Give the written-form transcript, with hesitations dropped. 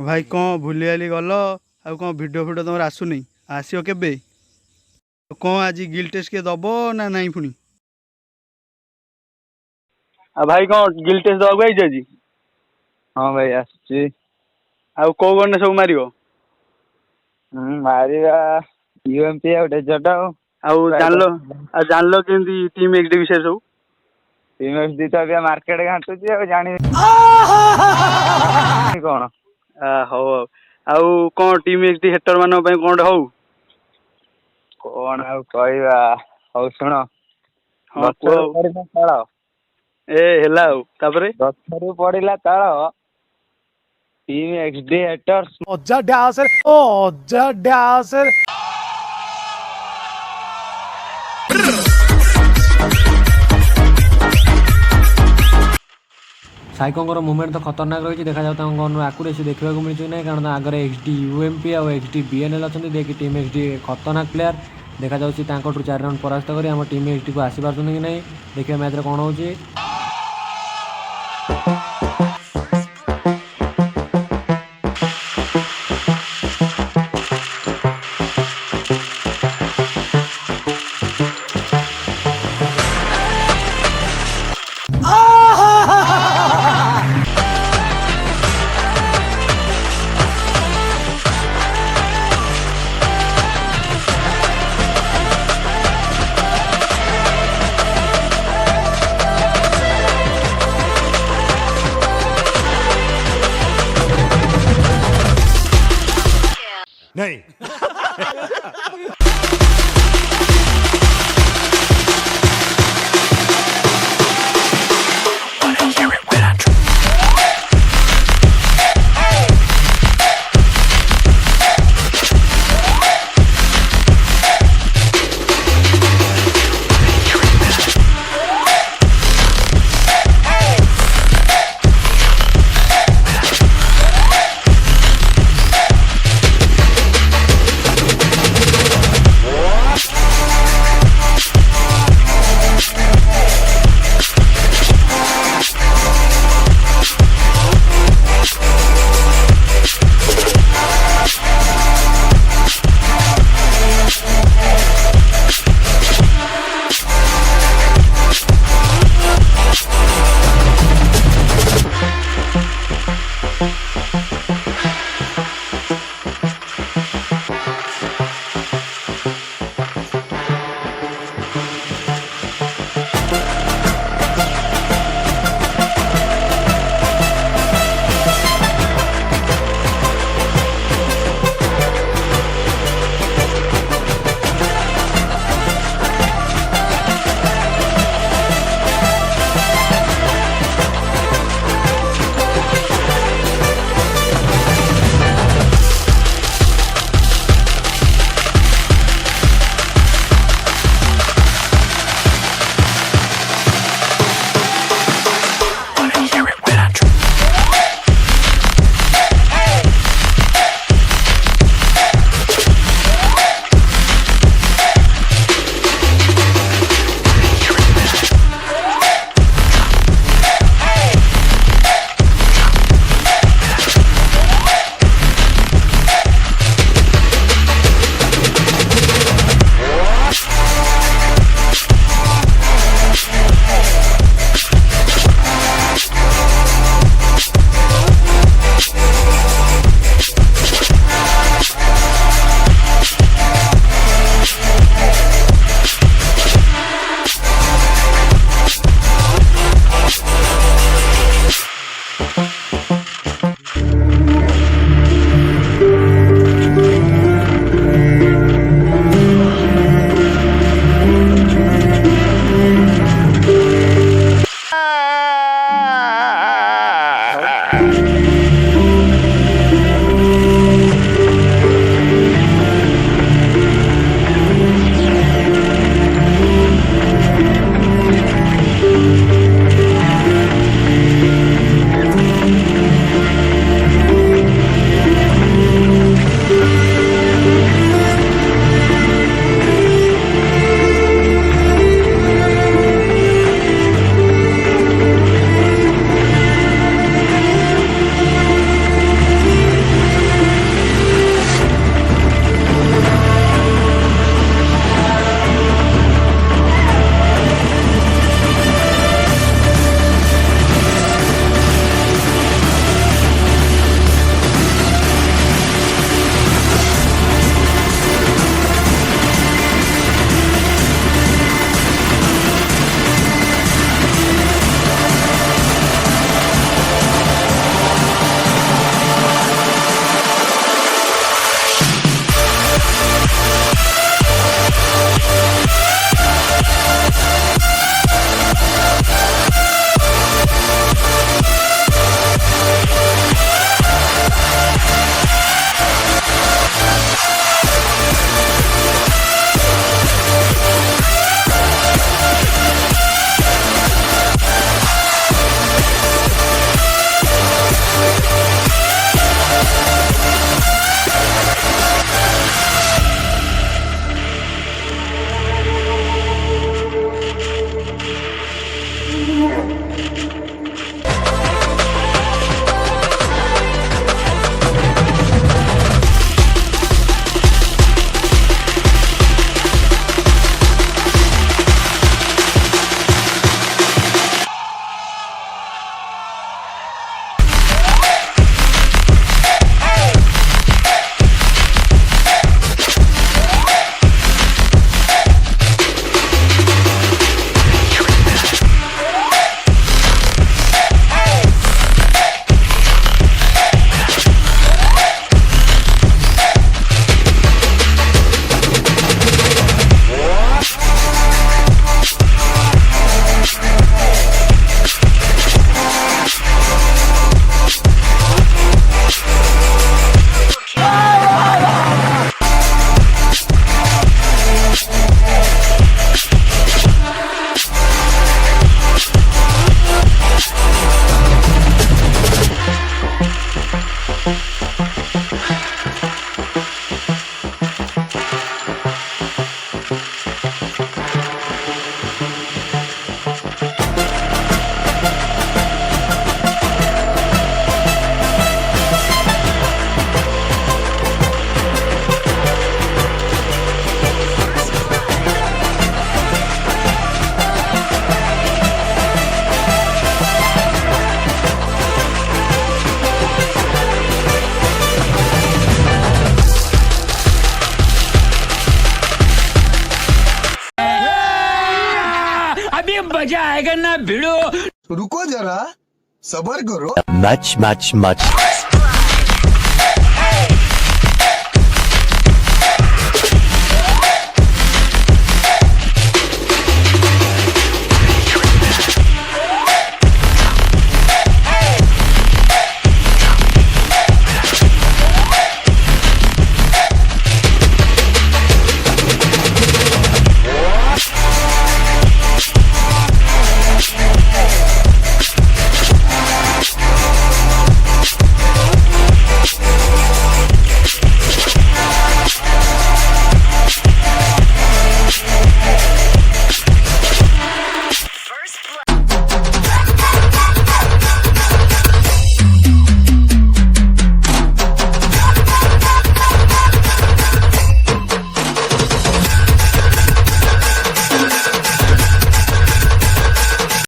भाई कौन भूलियाली गल आ कौन वीडियो फिडियो तुम आसुनी आसियो केबे कौन आज गिल टेस्ट के दब ना नहीं पुणी भाई कौन गिल टेस्ट दवा आई आज हाँ भाई आसुची आ कौ गने सब मारियो मारिया यूएमपी आ डेजर्ट जानलो केमती टीम एक्सडी विषय सब टीम एक्सडी तो अभी मार्केट घाटुची आ जानी कौन हौ आउ कौन टीम एक्सडी हेटर मान कौन हौ कौन आ कहवा हौ शुण हाँ ताल ए हेला तापरे गछरु पड़िला ताल टीम एक्सडी हेटर्स अज्जा ड्यास अज्जा ड्यास साइकोंर मुवमेंट तो खतरनाक रही देखा जाऊँ आकुरेसी देखा मिलूँ ना कारण आगे एक्सडी यूएमपी और एक्सडी बीएनएल अच्छा देखिए टीम एक्सडी खतरनाक प्लेयर देखा जाऊँ 4 राउंड परास्त कर आम टीम एक्सडी को आसी पार्टी कि नहीं देखिए मैच कौन हो नहीं रुको जरा सबर करो। much, much, much